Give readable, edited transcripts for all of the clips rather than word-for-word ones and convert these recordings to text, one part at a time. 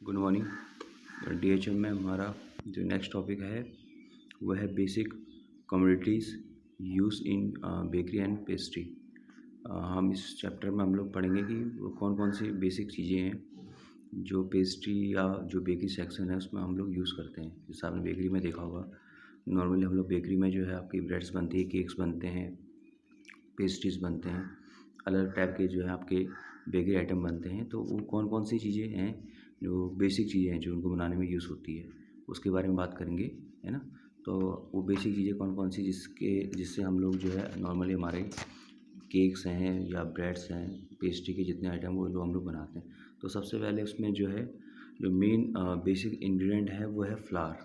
Good morning. DHM में हमारा जो नेक्स्ट टॉपिक है वह है basic commodities use in bakery and pastry. हम इस चैप्टर में हम लोग पढ़ेंगे कि वो कौन कौन सी बेसिक चीज़ें हैं जो पेस्ट्री या जो बेकरी सेक्शन है उसमें हम लोग यूज़ करते हैं। जैसे आपने बेकरी में देखा होगा, नॉर्मली हम लोग बेकरी में जो है आपकी ब्रेड्स बनती है, केक्स बनते हैं, पेस्ट्रीज़ बनते हैं, अलग टाइप के जो है आपके बेकरी आइटम बनते हैं। तो वो कौन कौन सी चीज़ें हैं जो बेसिक चीज़ें हैं जो उनको बनाने में यूज़ होती है, उसके बारे में बात करेंगे, है ना। तो वो बेसिक चीज़ें कौन कौन सी जिससे हम लोग जो है नॉर्मली हमारे केक्स हैं या ब्रेड्स हैं, पेस्ट्री के जितने आइटम वो लोग हम लोग बनाते हैं। तो सबसे पहले उसमें जो है जो मेन बेसिक इंग्रेडिएंट है वो है फ्लावर।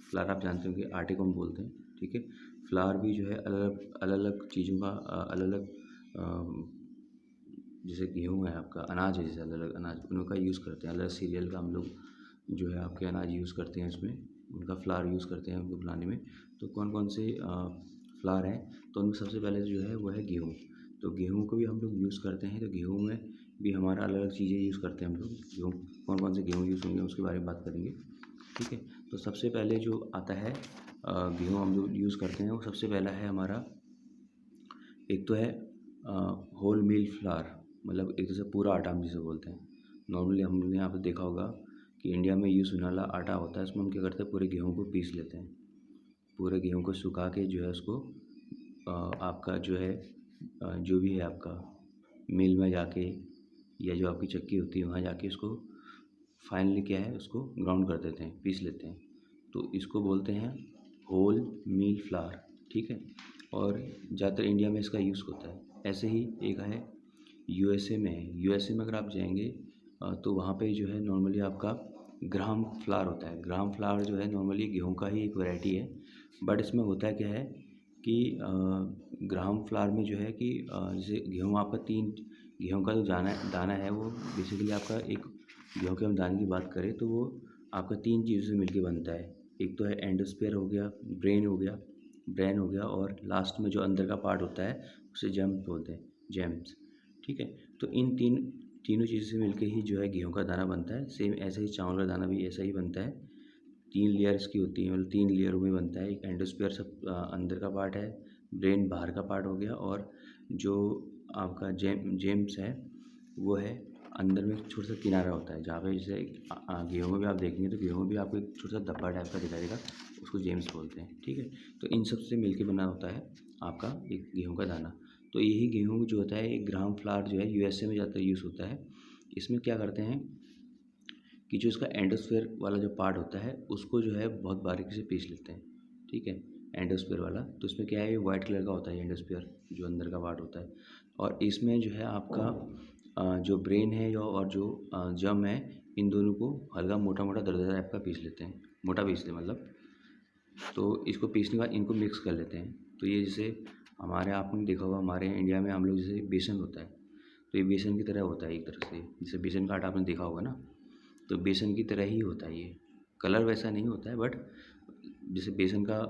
फ्लावर आप जानते हो कि आटे को हम बोलते हैं, ठीक है। फ्लावर भी जो है अलग अलग चीज़ों का अलग अलग जैसे गेहूँ है आपका, अनाज है, जैसे अलग अलग अनाज उनका यूज़ करते हैं। अलग सीरियल का हम लोग जो है आपके अनाज यूज़ करते हैं, इसमें उनका फ्लावर यूज़ करते हैं उनको बनाने में। तो कौन कौन से फ्लावर हैं, तो उनमें सबसे पहले जो है वो है गेहूँ। तो गेहूँ को भी हम लोग यूज़ करते हैं। तो गेहूँ में भी हमारा अलग अलग चीज़ें यूज़ करते हैं हम लोग। गेहूँ कौन कौन से गेहूँ यूज़ होंगे उसके बारे में बात करेंगे, ठीक है। तो सबसे पहले जो आता है गेहूँ हम लोग यूज़ करते हैं, वो सबसे पहला है हमारा, एक तो है होल मील फ्लावर, मतलब एक तरह से पूरा आटा हम जिसे बोलते हैं। नॉर्मली हमने यहाँ पे देखा होगा कि इंडिया में यूज़ होने वाला आटा होता है, उसमें हम क्या करते हैं, पूरे गेहूँ को पीस लेते हैं। पूरे गेहूँ को सुखा के जो है उसको आपका जो है जो भी है आपका मिल में जाके या जो आपकी चक्की होती है वहाँ जाके उसको फाइनली क्या है उसको ग्राउंड कर देते हैं, पीस लेते हैं। तो इसको बोलते हैं होल मील फ्लावर, ठीक है। और ज़्यादातर इंडिया में इसका यूज़ होता है। ऐसे ही एक है यूएसए में है। यूएसए में अगर आप जाएंगे तो वहाँ पे जो है नॉर्मली आपका ग्राम फ्लावर होता है। ग्राम फ्लावर जो है नॉर्मली गेहूँ का ही एक वैरायटी है, बट इसमें होता है क्या है कि ग्राम फ्लावर में जो है कि जैसे गेहूँ आपका गेहूँ का जो दाना है वो बेसिकली आपका एक गेहूँ के हम दाने की बात करें तो वो आपका 3 चीज़ों से मिलके बनता है। एक तो है एंडोस्फेयर हो गया, ब्रेन हो गया और लास्ट में जो अंदर का पार्ट होता है उसे जेम्स बोलते हैं, जेम्स, ठीक है। तो इन तीनों चीज़ों से मिलके ही जो है गेहूँ का दाना बनता है। सेम ऐसे ही चावल का दाना भी ऐसा ही बनता है। 3 लेयर्स की होती है, मतलब 3 लेयरों में बनता है। एक एंडोस्फेयर सब अंदर का पार्ट है, ब्रेन बाहर का पार्ट हो गया, और जो आपका जेम्स है वो है अंदर में एक छोटा सा किनारा होता है जहाँ पे जैसे गेहूँ में भी आप देखेंगे तो गेहूँ में भी आपको एक छोटा सा धब्बा टाइप का दिखाई देगा, उसको जेम्स बोलते हैं, ठीक है। तो इन सब से मिलके बना होता है आपका एक गेहूँ का दाना। तो यही गेहूँ जो होता है एक ग्राम फ्लावर जो है यूएसए में ज़्यादातर यूज़ होता है। इसमें क्या करते हैं कि जो इसका एंडोस्फेयर वाला जो पार्ट होता है उसको जो है बहुत बारीकी से पीस लेते हैं, ठीक है। एंडोस्फेयर वाला तो इसमें क्या है, ये वाइट कलर का होता है एंडोस्फेयर जो अंदर का पार्ट होता है। और इसमें जो है आपका जो ब्रेन है और जो जम है, इन दोनों को हल्का मोटा मोटा दरदरा टाइप का पीस लेते हैं, मोटा पीस लें मतलब। तो इसको पीसने के बाद इनको मिक्स कर लेते हैं। तो ये जैसे हमारे आपने देखा होगा हमारे इंडिया में हम लोग जैसे बेसन होता है, तो ये बेसन की तरह होता है एक तरह से। जैसे बेसन का आटा आपने देखा होगा ना, तो बेसन की तरह ही होता है ये। कलर वैसा नहीं होता है, बट जैसे बेसन का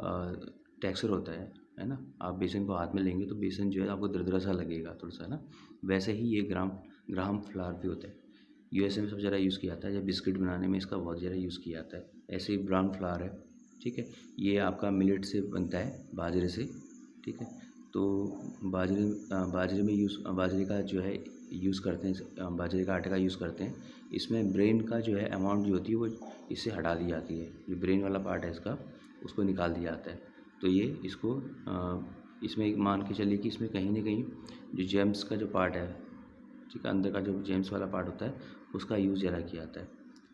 टेक्सचर होता है ना। आप बेसन को हाथ में लेंगे तो बेसन जो है आपको दरदरा सा लगेगा थोड़ा सा ना। वैसे ही ये ग्राम फ्लावर भी होता है। यूएसए में सबसे ज़्यादा यूज़ किया जाता है, जब बिस्किट बनाने में इसका बहुत ज़्यादा यूज़ किया जाता है। ऐसे ही ब्राउन फ्लावर है, ठीक है। ये आपका मिलेट से बनता है, बाजरे से, ठीक है। तो बाजरे में बाजरे का जो है यूज़ करते हैं, बाजरे का आटे का यूज़ करते हैं। इसमें ब्रेन का जो है अमाउंट जो होती है वो इससे हटा दी जाती है। जो ब्रेन वाला पार्ट है इसका उसको निकाल दिया जाता है। तो ये इसको इसमें एक मान के चलिए कि इसमें कहीं ना कहीं जो जेम्स का जो पार्ट है, ठीक है, अंदर का जो जेम्स वाला पार्ट होता है उसका यूज़ ज़्यादा किया जाता है।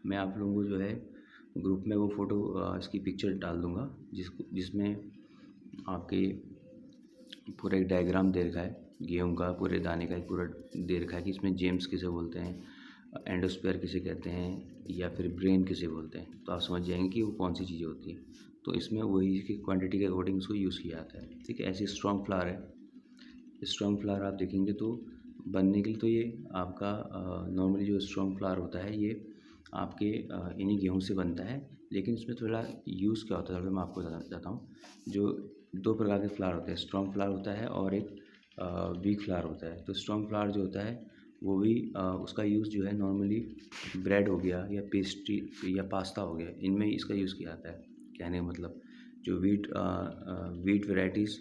मैं आप लोगों को जो है ग्रुप में वो फ़ोटो इसकी पिक्चर डाल दूँगा जिसमें आपके पूरा एक डायग्राम दे रखा है गेहूँ का, पूरे दाने का एक पूरा दे रखा है कि इसमें जेम्स किसे बोलते हैं, एंडोस्फेयर किसे कहते हैं, या फिर ब्रेन किसे बोलते हैं। तो आप समझ जाएंगे कि वो कौन सी चीज़ें होती हैं। तो इसमें वही की क्वांटिटी के अकॉर्डिंग उसको यूज़ किया जाता है, ठीक है। ऐसे स्ट्रॉन्ग फ्लावर है। स्ट्रॉन्ग फ्लावर आप देखेंगे तो बनने के लिए तो ये आपका नॉर्मली जो स्ट्रॉन्ग फ्लावर होता है ये आपके इन्हीं गेहूँ से बनता है। लेकिन इसमें थोड़ा यूज़ क्या होता है मैं आपको बताता हूँ। जो 2 प्रकार के फ्लावर होते हैं, स्ट्रॉन्ग फ्लावर होता है और एक वीक फ्लावर होता है। तो स्ट्रॉन्ग फ्लावर जो होता है वो भी उसका यूज़ जो है नॉर्मली ब्रेड हो गया या पेस्ट्री या पास्ता हो गया, इनमें इसका यूज़ किया जाता है। कहने का मतलब जो वीट वैराइटीज़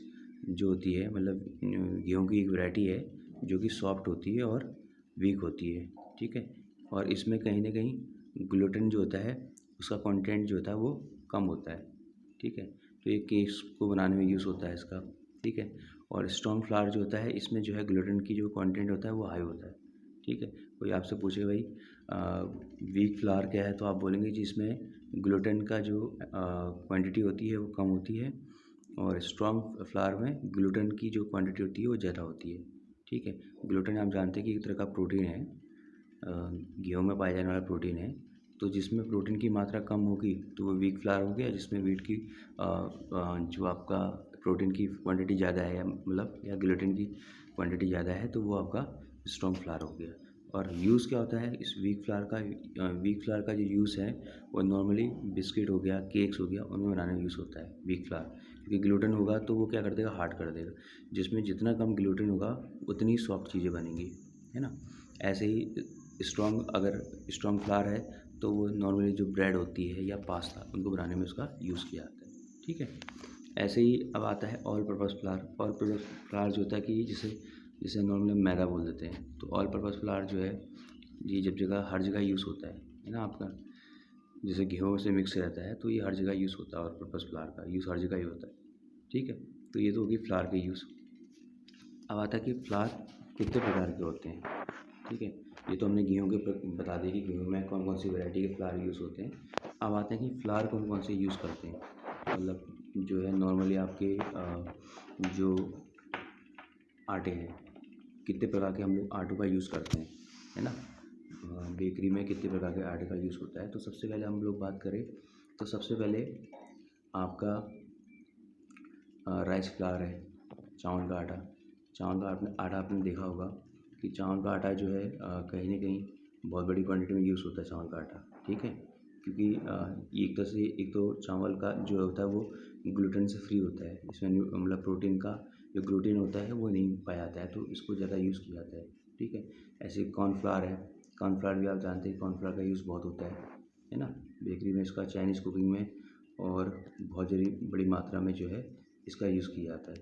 जो होती है, मतलब गेहूँ की एक वैरायटी है जो कि सॉफ्ट होती है और वीक होती है, ठीक है। और इसमें कहीं न कहीं ग्लूटेन जो होता है उसका कंटेंट जो होता है वो कम होता है, ठीक है। तो ये केक्स को बनाने में यूज़ होता है इसका, ठीक है। और स्ट्रॉन्ग फ्लावर जो होता है इसमें जो है ग्लूटेन की जो कंटेंट होता है वो हाई होता है, ठीक है। कोई आपसे पूछे भाई वीक फ्लावर क्या है, तो आप बोलेंगे जी इसमें ग्लूटेन का जो क्वांटिटी होती है वो कम होती है, और स्ट्रॉन्ग फ्लावर में ग्लूटेन की जो क्वांटिटी होती है वो ज़्यादा होती है, ठीक है। ग्लूटेन आप जानते हैं कि एक तरह का प्रोटीन है, गेहूँ में पाया जाने वाला प्रोटीन है। तो जिसमें प्रोटीन की मात्रा कम होगी तो वो वीक फ्लावर हो गया, जिसमें वीट की जो आपका प्रोटीन की क्वांटिटी ज़्यादा है, या मतलब या ग्लूटेन की क्वांटिटी ज़्यादा है, तो वो आपका स्ट्रॉन्ग फ्लावर हो गया। और यूज़ क्या होता है इस वीक फ्लावर का जो यूज़ है वो नॉर्मली बिस्किट हो गया, केक्स हो गया, उनमें बनाने में यूज़ होता है वीक फ्लावर। क्योंकि ग्लूटेन होगा तो वो क्या कर देगा, हार्ड कर देगा। जिसमें जितना कम ग्लूटेन होगा उतनी सॉफ्ट चीज़ें बनेंगी, है ना। ऐसे ही अगर स्ट्रॉन्ग फ्लावर है तो वो नॉर्मली जो ब्रेड होती है या पास्ता उनको बनाने में उसका यूज़ किया जाता है, ठीक है। ऐसे ही अब आता है all purpose flower. All purpose flower जो होता है कि जिसे जिसे नॉर्मली मैदा बोल देते हैं। तो ऑल पर्पज़ फ्लावर जो है ये हर जगह यूज़ होता है ना आपका। जैसे गेहूँ से मिक्स रहता है तो ये हर जगह यूज़ होता है, ऑल पर्पज़ फ्लावर का यूज़ हर जगह ही होता है, ठीक है। तो ये तो होगी फ्लावर के यूज़। अब आता है कि फ्लावर कितने प्रकार के होते हैं, ठीक है। ये तो हमने गेहूँ के बता दिया कि गेहूँ में कौन कौन सी वैरायटी के फ्लावर यूज़ होते हैं। अब आते हैं कि फ्लावर कौन कौन से यूज़ करते हैं। मतलब जो है नॉर्मली आपके जो आटे हैं, कितने प्रकार के हम लोग आटों का यूज़ करते हैं, है ना। बेकरी में कितने प्रकार के आटे का यूज़ होता है। तो सबसे पहले हम लोग बात करें तो सबसे पहले आपका राइस फ्लावर है, चावल का आटा। आटा आपने देखा होगा कि चावल का आटा जो है कहीं न कहीं बहुत बड़ी क्वांटिटी में यूज़ होता है चावल का आटा, ठीक है। क्योंकि एक तो चावल का जो होता है वो ग्लूटेन से फ्री होता है। इसमें मतलब प्रोटीन का जो ग्लूटेन होता है वो नहीं पाया जाता है, तो इसको ज़्यादा यूज़ किया जाता है, ठीक है। ऐसे कॉर्नफ्लावर है, कॉर्नफ्लावर भी आप जानते हैं कॉर्नफ्लावर का यूज़ बहुत होता है ना। बेकरी में इसका, चाइनीज़ कुकिंग में और बहुत बड़ी मात्रा में जो है इसका यूज़ किया जाता है,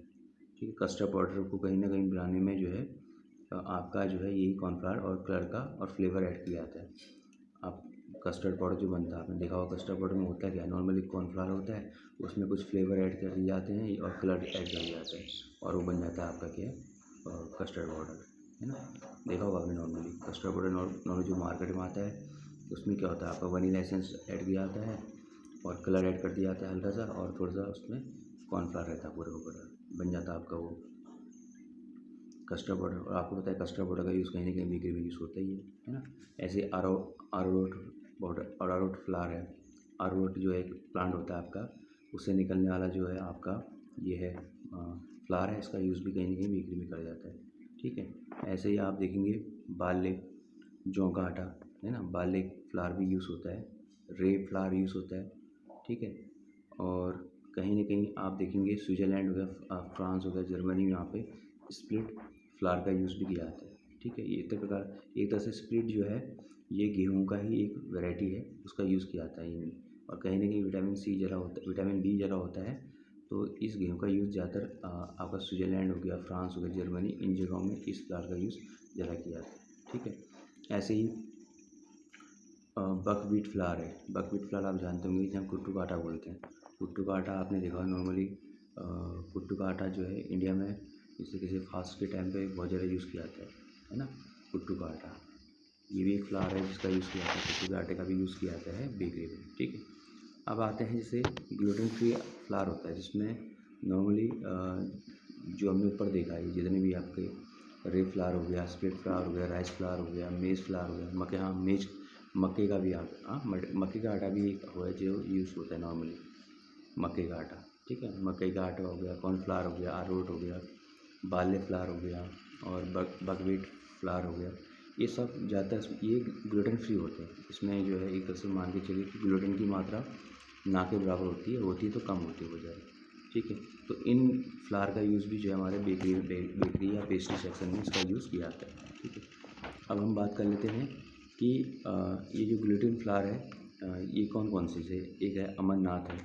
ठीक है। कस्टर्ड पाउडर को कहीं न कहीं बनाने में जो है आपका जो है यही कॉर्नफ्लावर और कलर का और फ्लेवर ऐड किया जाता है। आप कस्टर्ड पाउडर जो बनता है आपने देखा होगा, कस्टर्ड पाउडर में होता क्या है, नॉर्मली कॉर्नफ्लावर होता है, उसमें कुछ फ्लेवर ऐड कर दिए जाते हैं और कलर ऐड कर दिया जाता है, और वो बन जाता है आपका क्या है, कस्टर्ड पाउडर, है ना। देखा होगा आपने नॉर्मली कस्टर्ड पाउडर नॉर्मली जो मार्केट में आता है उसमें क्या होता है, आपका वनीला एसेंस ऐड किया जाता है और कलर ऐड कर दिया जाता है हल्का सा, और थोड़ा सा उसमें कॉर्नफ्लावर रहता है पूरा का पूरा, बन जाता है आपका वो कस्टर्ड पाउडर। और आपको पता है कस्टर्ड पाउडर का यूज़ कहीं न कहीं बेकरी में यूज़ होता ही है ना। ऐसे अरारोट पाउडर, अरारोट फ्लावर है। अरारोट जो एक प्लांट होता है आपका, उससे निकलने वाला जो है आपका ये है फ्लावर है, इसका यूज़ भी कहीं न कहीं बेकरी में करा जाता है, ठीक है। ऐसे ही आप देखेंगे बार्ले, जौ का आटा, है ना, बार्ले फ्लावर भी यूज़ होता है, रे फ्लावर यूज़ होता है, ठीक है। और कहीं न कहीं आप देखेंगे स्विट्ज़रलैंड हो गया, फ्रांस हो गया, जर्मनी में यहाँ पे स्प्लिट फ्लावर का यूज़ भी किया जाता है, ठीक है। ये एक तरह से स्प्लिट जो है ये गेहूँ का ही एक वैरायटी है, उसका यूज़ किया जाता है इनमें। और कहीं न कहीं विटामिन बी ज़्यादा होता है, तो इस गेहूँ का यूज़ ज़्यादातर आपका स्विट्ज़रलैंड हो गया, फ्रांस हो गया, जर्मनी, इन जगहों में इस फ्लावर का यूज़ ज़्यादा किया जाता है, ठीक है। ऐसे ही बकव्हीट फ्लावर है। बकव्हीट फ्लावर आप जानते होंगे जिसे हम कुट्टू का आटा बोलते हैं। कुट्टू का आटा आपने देखा होगा नॉर्मली, कुट्टू का आटा जो है इंडिया में जैसे किसी फास्ट के टाइम पे बहुत ज़्यादा यूज़ किया जाता है ना। कुट्टू का आटा ये भी एक फ्लावर है जिसका यूज़ किया जाता है, कुट्टू के आटे का भी यूज़ किया जाता है बेकरी में, ठीक है। अब आते हैं जैसे ग्लूटेन फ्री फ्लावर होता है, जिसमें नॉर्मली जो हमने ऊपर देखा है जितने भी आपके रे फ्लावर हो गया, स्प्लिट फ्लावर हो गया, राइस फ्लावर हो गया, मेज़ फ्लावर हो गया, मक्के का भी मक्के का आटा भी एक है जो यूज़ होता है नॉर्मली, मक्के का आटा, ठीक है। मक्के का आटा हो गया, कॉर्नफ्लावर हो गया, अरारोट हो गया, बार्ले फ्लावर हो गया, और बकव्हीट फ्लावर हो गया। ये सब ज़्यादातर ये ग्लूटेन फ्री होते हैं। इसमें जो है एक तरह से मान के चलिए कि ग्लूटेन की मात्रा ना के बराबर होती है तो कम होती है वो ज़्यादा, ठीक है। तो इन फ्लावर का यूज़ भी जो है हमारे बेकरी या पेस्ट्री सेक्शन में इसका यूज़ किया जाता है, ठीक है। अब हम बात कर लेते हैं कि ये जो ग्लूटेन फ्लावर है ये कौन कौन सी है। एक है अमरनाथ है।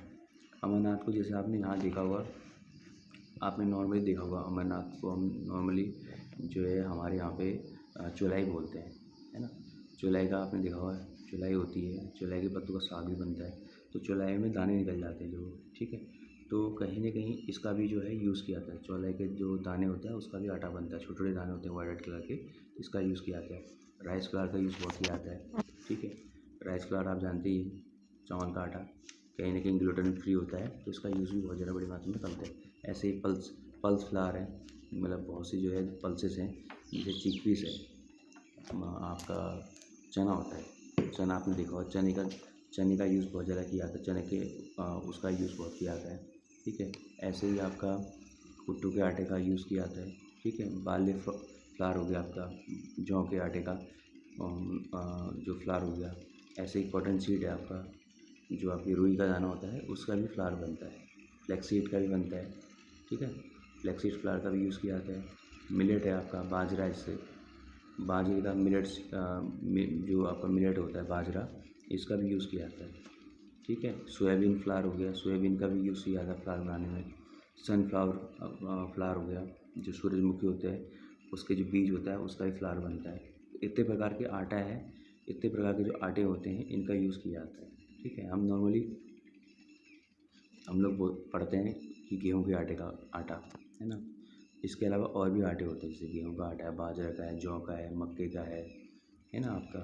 अमरनाथ को जैसे आपने यहाँ देखा होगा, आपने नॉर्मली देखा होगा अमरनाथ को हम नॉर्मली जो है हमारे यहाँ पे चौलाई बोलते हैं, है ना। चौलाई का आपने देखा होगा, चौलाई होती है, चौलाई के पत्तों का साग भी बनता है। तो चौलाई में दाने निकल जाते हैं जो, ठीक है। तो कहीं ना कहीं इसका भी जो है यूज़ किया जाता है। चौलाई के जो दाने होते हैं उसका भी आटा बनता है, छोटे छोटे दाने होते हैं वाइट कलर के, इसका यूज़ किया जाता है। राइस फ्लावर का यूज़ बहुत किया जाता है, ठीक है। राइस फ्लावर आप जानते ही हैं, चावल का आटा कहीं ना कहीं ग्लूटेन फ्री होता है, तो इसका यूज़ भी बहुत ज़्यादा बड़ी मात्रा में करते हैं। ऐसे ही पल्स पल्स फ्लावर है, मतलब बहुत सी जो है पल्सेस हैं, जैसे चिकपीस है, आपका चना होता है। चना आपने देखा होगा, चने का यूज़ बहुत ज़्यादा किया जाता है, चने के उसका यूज़ बहुत किया जाता है, ठीक है। ऐसे ही आपका कुट्टू के आटे का यूज़ किया जाता है, ठीक है। बार्ली फ्लावर हो गया आपका, जौ के आटे का जो फ्लावर हो गया। ऐसे ही कॉटन सीड है आपका, जो आपकी रुई का दाना होता है उसका भी फ्लावर बनता है। फ्लैक्स सीड का भी बनता है, ठीक है। फ्लैक्स सीड फ्लावर का भी यूज़ किया जाता है। मिलेट है आपका, बाजरा, इससे बाजरे का मिलेट्स जो आपका मिलेट होता है बाजरा, इसका भी यूज़ किया जाता है, ठीक है। सोयाबीन फ्लावर हो गया, सोयाबीन का भी यूज़ किया जाता है फ्लावर बनाने में। सनफ्लावर फ्लावर हो गया, जो सूरजमुखी होते हैं उसके जो बीज होता है उसका भी फ्लावर बनता है। इतने प्रकार के आटा है, इतने प्रकार के जो आटे होते हैं इनका यूज़ किया जाता है, ठीक है। हम लोग पढ़ते हैं कि गेहूं के आटे का आटा, है ना। इसके अलावा और भी आटे होते हैं, जैसे गेहूं का आटा है, बाजरे का है, जौ का है, मक्के का है ना आपका।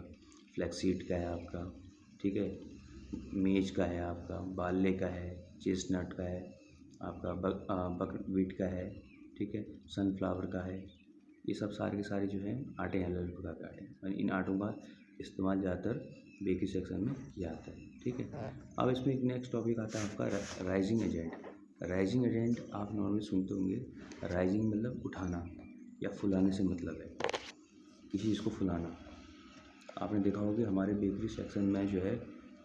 फ्लैक्सीड का है आपका, ठीक है। मेज का है आपका, बार्ले का है, चेस्टनट का है आपका, बकव्हीट का है, ठीक है। सनफ्लावर का है। ये सब सारे के सारे जो हैं आटे हैं, अलग अलग प्रकार के आटे हैं, और इन आटों का इस्तेमाल ज़्यादातर बेकरी सेक्शन में किया जाता है, ठीक है। अब इसमें एक नेक्स्ट टॉपिक आता है आपका राइजिंग एजेंट। राइजिंग एजेंट आप नॉर्मली सुनते होंगे, राइजिंग मतलब उठाना या फुलाने से मतलब है, किसी चीज़ को फुलाना। आपने देखा होगा कि हमारे बेकरी सेक्शन में जो है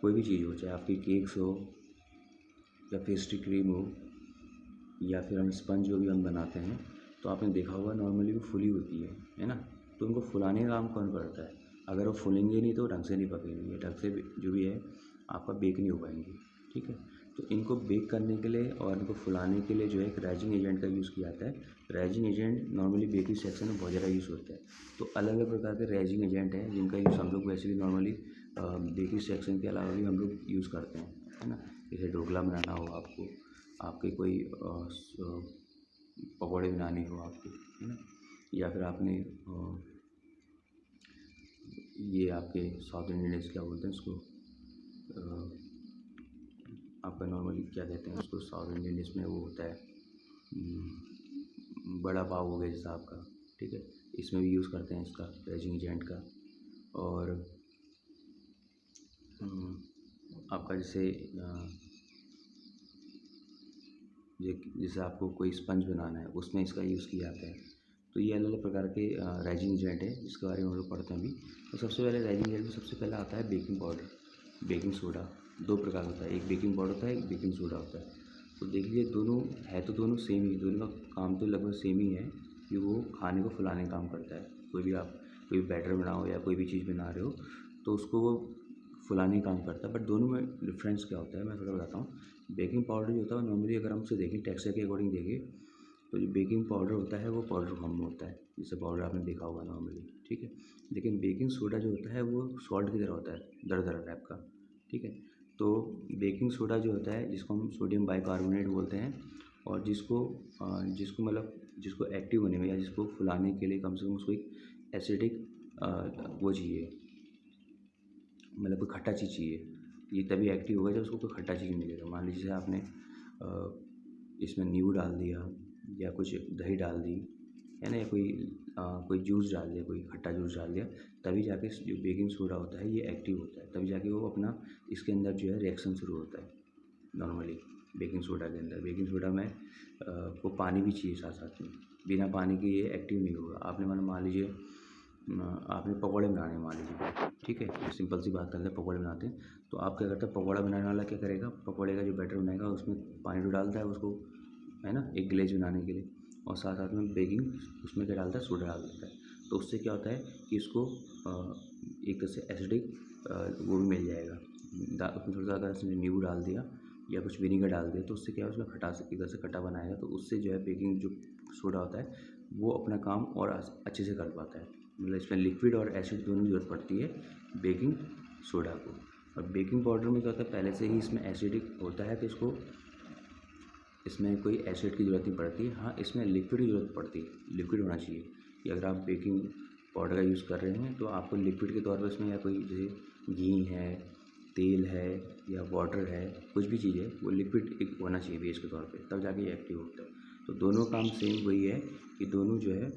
कोई भी चीज़ हो, चाहे आपकी केक्स हो या पेस्ट्री क्रीम हो या फिर हम स्पंज जो भी हम बनाते हैं, तो आपने देखा होगा नॉर्मली वो फुली होती है ना। तो उनको फुलाने का काम कौन करता है। अगर वो फूलेंगे नहीं तो ढंग से नहीं पकेंगे, ढंग से जो भी है आपका बेक नहीं हो पाएंगे, ठीक है। तो इनको बेक करने के लिए और इनको फुलाने के लिए जो है एक राइजिंग एजेंट का यूज़ किया जाता है। Rising agent normally bakery section में बहुत ज़्यादा यूज़ होता है। तो अलग अलग प्रकार के राइजिंग एजेंट हैं जिनका यूज़ हम लोग वैसे भी नॉर्मली बेकरी सेक्शन के अलावा भी हम लोग यूज़ करते हैं, है ना। जैसे ढोकला बनाना हो आपको, आपके कोई पकौड़े बनाने हो आपको, है ना। या फिर आपने ये आपके साउथ इंडियन डिश क्या बोलते हैं उसको, आपका नॉर्मली क्या कहते हैं उसको साउथ इंडियन डिश में, वो होता है बड़ा पाव हो गया जैसा आपका, ठीक है। इसमें भी यूज़ करते हैं इसका, राइजिंग एजेंट का। और आपका जैसे आपको कोई स्पंज बनाना है उसमें इसका यूज़ किया जाता है। तो ये अलग अलग प्रकार के राइजिंग एजेंट है जिसके बारे में हम लोग पढ़ते हैं अभी। तो सबसे पहले राइजिंग एजेंट में सबसे पहला आता है बेकिंग पाउडर, बेकिंग सोडा। दो प्रकार होता है, एक बेकिंग पाउडर होता है, एक बेकिंग सोडा होता है। तो देखिए दोनों है तो दोनों सेम ही, दोनों का काम तो लगभग सेम ही है कि वो खाने को फुलाने का काम करता है। कोई भी बैटर बनाओ या कोई भी चीज़ बना रहे हो तो उसको वो फुलाने का काम करता है। बट दोनों में डिफरेंस क्या होता है मैं थोड़ा बताता हूँ। बेकिंग पाउडर जो होता है नॉर्मली अगर हम उसे देखें टेक्सचर के अकॉर्डिंग देखें, तो जो बेकिंग पाउडर होता है वो पाउडर फॉर्म में होता है, जैसे पाउडर आपने देखा होगा नॉर्मली, ठीक है। लेकिन बेकिंग सोडा जो होता है वो सॉल्ट की तरह होता है, दरदरा टाइप का, ठीक है। तो बेकिंग सोडा जो होता है जिसको हम सोडियम बाइकार्बोनेट बोलते हैं, और जिसको मतलब जिसको एक्टिव होने में या जिसको फुलाने के लिए कम से कम उसको एक एसिडिक वो चाहिए, मतलब कोई खट्टा चीज़ चाहिए। ये तभी एक्टिव होगा जब उसको कोई खट्टा चीज़ मिलेगा। मान लीजिए आपने इसमें नींबू डाल दिया या कुछ दही डाल दी, है ना, या कोई जूस डाल दिया, कोई खट्टा जूस डाल दिया, तभी जाके जो बेकिंग सोडा होता है ये एक्टिव होता है, तभी जाके वो अपना इसके अंदर जो है रिएक्शन शुरू होता है। नॉर्मली बेकिंग सोडा के अंदर, बेकिंग सोडा में को पानी भी चाहिए साथ साथ में, बिना पानी के ये एक्टिव नहीं होगा। आपने मान लीजिए आपने पकौड़े बनाने मान लीजिए, ठीक है, सिंपल सी बात करते हैं, पकौड़े बनाते हैं। तो आप क्या करते हैं, पकौड़ा बनाने वाला क्या करेगा, पकौड़े का जो बैटर बनाएगा उसमें पानी तो डालता है उसको, है ना, एक ग्लेज बनाने के लिए, और साथ साथ में बेकिंग उसमें क्या डालता है, सोडा डाल देता है। तो उससे क्या होता है कि इसको एक तरह से एसिडिक वो भी मिल जाएगा। उसमें थोड़ा सा अगर इसमें नींबू डाल दिया या कुछ विनीगर डाल दिया तो उससे क्या है, उसमें खटास इधर से खट्टा बनाएगा, तो उससे जो है बेकिंग जो सोडा होता है वो अपना काम और अच्छे से कर पाता है। मतलब इसमें लिक्विड और एसिड दोनों की ज़रूरत पड़ती है बेकिंग सोडा को। और बेकिंग पाउडर में क्या होता है, पहले से ही इसमें एसिडिक होता है, तो इसमें कोई एसिड की ज़रूरत नहीं पड़ती। हाँ, इसमें लिक्विड की ज़रूरत पड़ती है, लिक्विड होना चाहिए कि अगर आप बेकिंग पाउडर का यूज़ कर रहे हैं तो आपको लिक्विड के तौर पर इसमें या कोई जैसे घी है, तेल है या वाटर है, कुछ भी चीज़ है वो लिक्विड एक होना चाहिए बेस के तौर पे, तब जाके ये एक्टिव होता है। तो दोनों काम सेम वही है कि दोनों जो है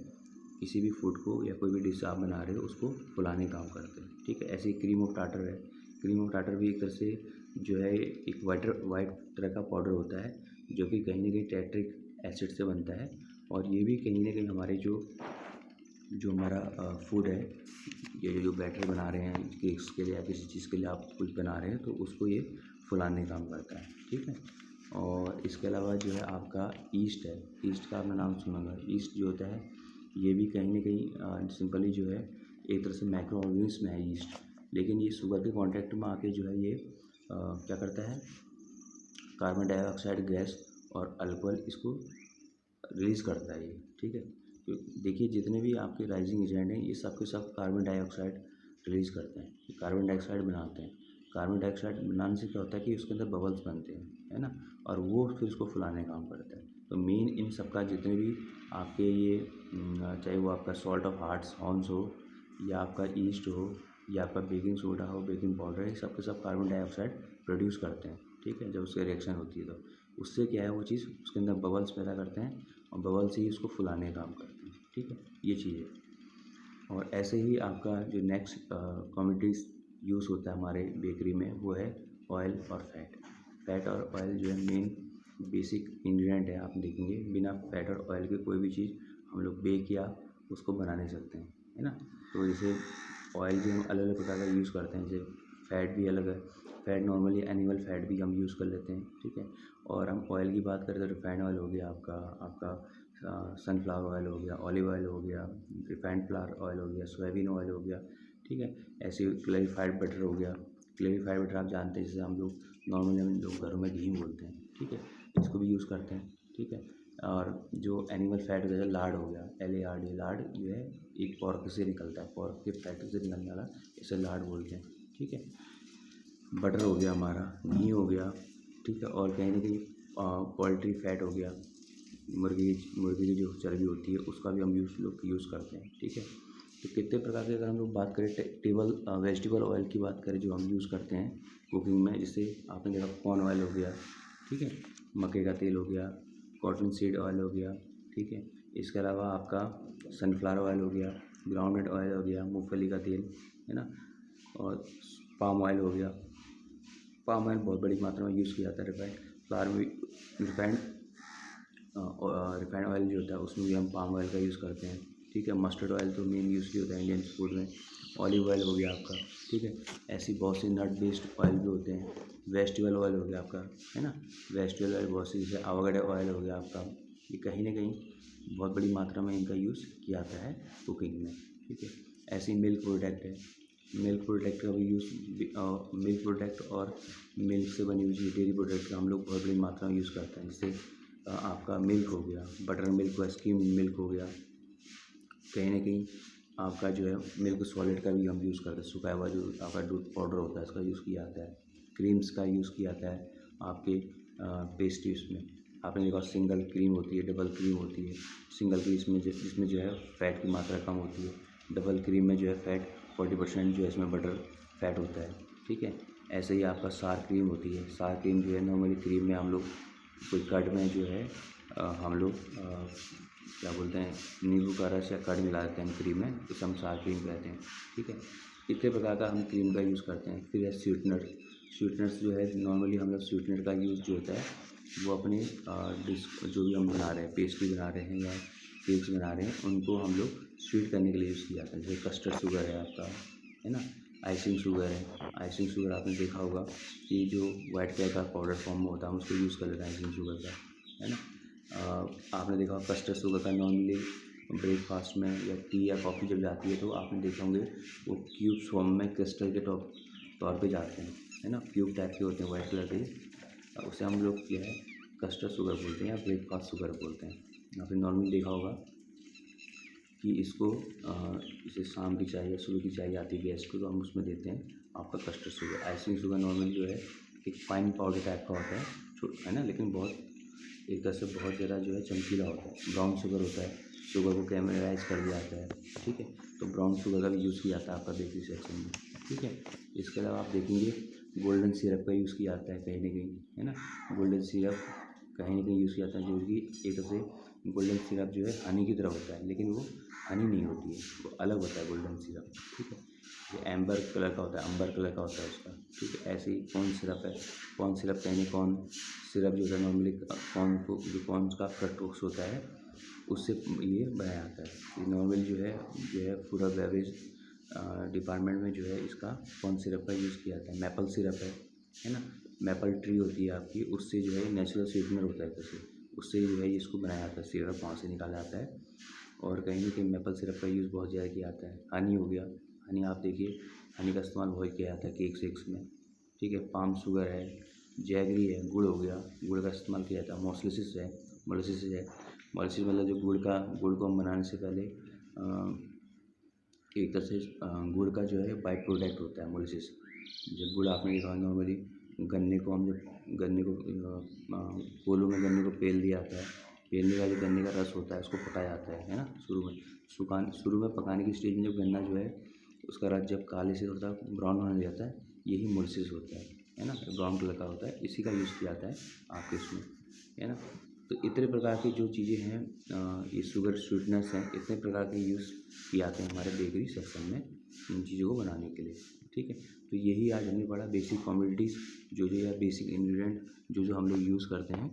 किसी भी फूड को या कोई भी डिश आप बना रहे हो उसको फुलाने का काम करते हैं। ठीक है, ऐसे ही क्रीम ऑफ टार्टर है। क्रीम ऑफ टार्टर भी एक तरह से जो है एक वाइट तरह का पाउडर होता है जो कि कहीं ना कहीं टैट्रिक एसिड से बनता है। और ये भी कहीं ना कहीं हमारे जो हमारा फूड है, ये जो बैटर बना रहे हैं केक्स के लिए या किसी चीज़ के लिए आप कुछ बना रहे हैं तो उसको ये फुलाने का काम करता है। ठीक है, और इसके अलावा जो है आपका ईस्ट है। ईस्ट का आपने नाम सुना होगा। ईस्ट जो होता है ये भी कहीं ना कहीं सिंपली जो है एक तरह से माइक्रो ऑर्गेनिज्म है ईस्ट, लेकिन ये शुगर के कांटेक्ट में आके जो है ये क्या करता है, कार्बन डाइऑक्साइड गैस और अल्कोहल इसको रिलीज़ करता है ये। ठीक है, तो देखिए जितने भी आपके राइजिंग एजेंट हैं ये सब के सब कार्बन डाइऑक्साइड रिलीज़ करते हैं, ये कार्बन डाइऑक्साइड बनाते हैं। कार्बन डाइऑक्साइड बनाने से क्या होता है कि उसके अंदर बबल्स बनते हैं, है ना, और वो फिर उसको फुलाने का काम करता है। तो मेन इन सबका जितने भी आपके ये चाहे वो आपका सॉल्ट ऑफ हॉर्न्स हो या आपका ईस्ट हो या आपका बेकिंग सोडा हो, बेकिंग पाउडर है, सब के सब कार्बन डाइऑक्साइड प्रोड्यूस करते हैं। ठीक है, जब उसकी रिएक्शन होती है तो उससे क्या है वो चीज़ उसके अंदर बबल्स पैदा करते हैं और बबल्स ही उसको फुलाने का काम करते हैं। ठीक है, ये चीज़ है। और ऐसे ही आपका जो नेक्स्ट कमोडिटीज़ यूज़ होता है हमारे बेकरी में वो है ऑयल और फैट। फैट और ऑयल जो है मेन बेसिक इंग्रेडिएंट है। आप देखेंगे बिना फैट और ऑयल के कोई भी चीज़ हम लोग बेक या उसको बना नहीं सकते हैं, है ना। तो जैसे ऑयल भी हम अलग अलग प्रकार का यूज़ करते हैं, जैसे फैट भी अलग है। फैट नॉर्मली एनिमल फैट भी हम यूज़ कर लेते हैं। ठीक है, और हम ऑयल की बात करें तो रिफाइंड ऑयल हो गया आपका सनफ्लावर ऑयल हो गया, ऑलिव ऑयल हो गया, रिफाइंड फ्लावर ऑयल हो गया, सोयाबीन ऑयल हो गया। ठीक है, ऐसे क्लैरिफाइड बटर हो गया। क्लैरिफाइड बटर आप जानते हैं, जैसे हम लोग घरों में घी बोलते हैं। ठीक है, इसको भी यूज़ करते हैं। ठीक है, और जो एनिमल फैट हो गया, लार्ड हो गया, LARD, लार्ड जो है एक पॉर्क से निकलता है, पॉर्क के फैट से निकलने वाला, इसे लार्ड बोलते हैं। ठीक है, बटर हो गया हमारा, घी हो गया। ठीक है, और कहीं ना कहीं पोल्ट्री फैट हो गया, मुर्गी की जो चर्बी होती है उसका भी हम यूज़ करते हैं। ठीक है, तो कितने प्रकार के अगर हम लोग बात करें वेजिटेबल ऑयल की बात करें जो हम यूज़ करते हैं कुकिंग में, जैसे आपने देखा कॉर्न ऑयल हो गया। ठीक है, मक्के का तेल हो गया, कॉटन सीड ऑयल हो गया। ठीक है, इसके अलावा आपका सनफ्लावर ऑयल हो गया, ग्राउंडनट ऑयल हो गया, मूंगफली का तेल, है ना, और पाम ऑयल हो गया। पाम ऑयल बहुत बड़ी मात्रा में यूज़ किया जाता है। रिफाइंड ऑयल जो होता है उसमें भी हम पाम ऑयल का यूज़ करते हैं। ठीक है, मस्टर्ड ऑयल तो मेन यूज़ किया होता है इंडियन फूड में। ऑलिव ऑयल हो गया आपका। ठीक है, ऐसी बहुत सी नट बेस्ड ऑयल भी होते हैं। वेजिटेबल ऑयल हो गया आपका, है ना, वेजिटेबल ऑयल बहुत सी, जैसे आवागैडो ऑयल हो गया आपका। ये कहीं ना कहीं बहुत बड़ी मात्रा में इनका यूज़ किया जाता है कुकिंग में। ठीक है, ऐसे ही मिल्क प्रोडक्ट है। मिल्क प्रोडक्ट का भी यूज़ मिल्क प्रोडक्ट और मिल्क से बनी हुई डेयरी प्रोडक्ट का हम लोग बहुत बड़ी मात्रा में यूज़ करते हैं। जैसे आपका मिल्क हो गया, बटर मिल्क हुआ, स्कीम मिल्क हो गया। कहीं ना कहीं आपका जो है मिल्क सॉलिड का भी हम यूज़ करते हैं, सुखाया हुआ जो आपका दूध पाउडर होता है उसका यूज़ किया जाता है। क्रीम्स का यूज़ किया जाता है आपके पेस्ट्रीज में। आपने देखा सिंगल क्रीम होती है, डबल क्रीम होती है। सिंगल क्रीम में जिसमें जो है फ़ैट की मात्रा कम होती है, डबल क्रीम में जो है फ़ैट 40% जो है इसमें बटर फैट होता है। ठीक है, ऐसे ही आपका सार क्रीम होती है। सार क्रीम जो है नॉर्मली क्रीम में हम लोग कोई कर्ड में जो है हम लोग क्या बोलते हैं, नींबू का रस या कर्ड मिला देते हैं क्रीम में, तो हम सार क्रीम कहते हैं। ठीक है, इतने प्रकार का हम क्रीम का यूज़ करते हैं। फिर है स्वीटनर्स जो है नॉर्मली हम लोग स्वीटनर का यूज़ जो होता है वो अपने डिश जो भी हम बना रहे हैं, पेस्ट्री बना रहे हैं या केक्स बना रहे हैं, उनको हम लोग स्वीट करने के लिए यूज़ किया जाता है। जैसे कस्टर्ड शुगर है आपका, है ना, आइसिंग शुगर है। आइसिंग शुगर आपने देखा होगा कि जो वाइट कलर का पाउडर फॉर्म में होता है हम उसको यूज़ कर लेते हैं आइसिंग शुगर का, है ना। आपने देखा होगा कस्टर्ड शुगर का नॉर्मली ब्रेकफास्ट में या टी या कॉफ़ी जब जाती है तो आपने देखा होंगे वो क्यूब्स फॉर्म में क्रिस्टल के तौर पे जाते हैं, है ना, क्यूब टाइप के होते हैं वाइट कलर के। उसे हम लोग क्या है कस्टर्ड शुगर बोलते हैं या ब्रेकफास्ट शुगर बोलते हैं। आपने नॉर्मली देखा होगा कि इसको जैसे शाम की चाय या सुबह की चाय आती है गेस्ट को तो हम उसमें देते हैं आपका custard sugar. Icing sugar normally जो है एक फाइन पाउडर टाइप का होता है ना, लेकिन बहुत एक तरह से बहुत ज़्यादा जो है चमकीला होता है। ब्राउन शुगर होता है, शुगर को कैमराइज कर दिया जाता है, ठीक है। तो ब्राउन शुगर का भी यूज़ किया जाता है आपका बेकरी सेक्शन में, ठीक है। इसके अलावा आप देखेंगे गोल्डन सिरप का यूज़ किया जाता है कहीं ना कहीं, है ना। गोल्डन सिरप कहीं ना कहीं यूज़ किया जाता है, जो कि एक तरह से गोल्डन सिरप जो है हनी की तरह होता है, लेकिन वो हनी नहीं होती है, वो अलग होता है गोल्डन सिरप, ठीक है। ये एम्बर कलर का होता है, अंबर कलर का होता है उसका, ठीक है। ऐसे ही कॉर्न सिरप है, कॉर्न सिरप यानी कॉर्न सिरप जो होता है नॉर्मली कॉर्न को जो कॉर्न का फ्रक्टोस होता है उससे ये बनाया जाता है। ये नॉर्मली जो है पूरा बेवरेज डिपार्टमेंट में जो है इसका कॉर्न सिरप का यूज़ किया जाता है। मैपल सिरप है ना, मैपल ट्री होती है आपकी, उससे जो है नेचुरल स्वीटनर होता है जैसे, उससे जो है इसको बनाया जाता है, सिरप वहाँ से निकाला जाता है। और कहीं न कहीं मैपल सिरप का यूज़ बहुत ज़्यादा किया जाता है। हनी हो गया, हनी आप देखिए हनी का इस्तेमाल बहुत किया जाता है केक शेक्स में, ठीक है। पाम शुगर है, जैगरी है, गुड़ हो गया, गुड़ का इस्तेमाल किया जाता है। मोलासेस है, मोलासेस मतलब जो गुड़ को हम बनाने से पहले एक तरह से गुड़ का जो है बाई प्रोडक्ट होता है मोलासेस। जब गुड़ आपने देखा नॉर्मली गन्ने को हम जब गन्ने को कोलों में गन्ने को पेल दिया जाता है, पेलने का जो गन्ने का रस होता है उसको पकाया जाता है ना। शुरू में पकाने की स्टेज में जब गन्ना जो है उसका रस जब काले से थोड़ा ब्राउन होने जाता है, यही मोलासेस होता है ना, ब्राउन कलर का होता है, इसी का यूज़ किया जाता है आपके इसमें, है ना। तो इतने प्रकार की जो चीज़ें हैं ये शुगर स्वीटनर्स हैं, इतने प्रकार के यूज़ किए जाते हैं हमारे बेकरी सेक्शन में इन चीज़ों को बनाने के लिए, ठीक है। तो यही आज हमने पढ़ा बेसिक कमोडिटीज़ जो या बेसिक इंग्रेडिएंट जो हम लोग यूज़ करते हैं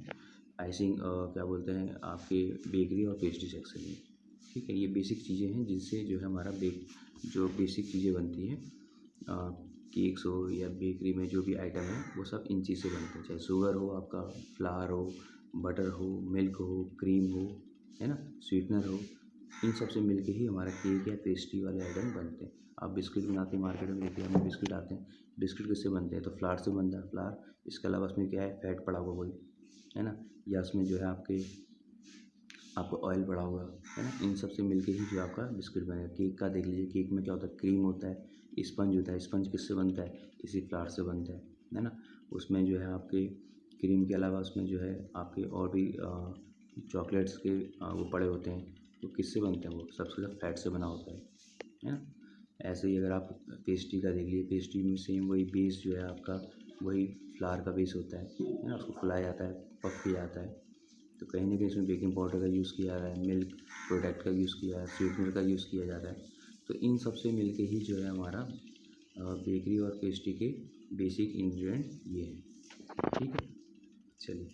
आइसिंग क्या बोलते हैं आपके बेकरी और पेस्ट्री सेक्शन में, ठीक है। ये बेसिक चीज़ें हैं जिनसे जो है हमारा जो बेसिक चीज़ें बनती हैं केक्स हो या बेकरी में जो भी आइटम है वो सब इन चीज़ से बनते हैं, चाहे शुगर हो आपका, फ्लावर हो, बटर हो, मिल्क हो, क्रीम हो, है ना, स्वीटनर हो, इन सब से मिलके ही हमारा केक या पेस्ट्री वाले आइटम बनते हैं। आप बिस्किट बनाते हैं मार्केट में देखिए हमें बिस्किट आते हैं, बिस्किट किससे बनते हैं तो फ्लावर से बनता है फ्लावर। इसके अलावा उसमें क्या है फैट पड़ा हुआ कोई, है ना, या उसमें जो है आपको ऑयल पड़ा हुआ है ना, इन सब से मिलके ही जो आपका बिस्किट बनेगा। केक का देख लीजिए, केक में क्या होता है क्रीम होता है, स्पंज होता है, स्पंज किससे बनता है इसी फ्लावर से बनता है ना। उसमें जो है आपके क्रीम के अलावा उसमें जो है आपके और भी चॉकलेट्स के वो पड़े होते हैं, तो किससे बनते हैं वो सबसे ज़्यादा फैट से बना होता है ना। ऐसे ही अगर आप पेस्ट्री का देख लीजिए, पेस्ट्री में सेम वही बेस जो है आपका वही फ्लावर का बेस होता है ना, उसको फुलाया जाता है, पफ किया जाता है। तो कहीं ना कहीं इसमें बेकिंग पाउडर का यूज़ किया जा रहा है, मिल्क प्रोडक्ट का यूज़ किया है, स्वीटनर का यूज़ किया जा रहा है। तो इन सब से मिलके ही जो है हमारा बेकरी और पेस्ट्री के बेसिक इंग्रेडिएंट ये है, ठीक है। चलिए।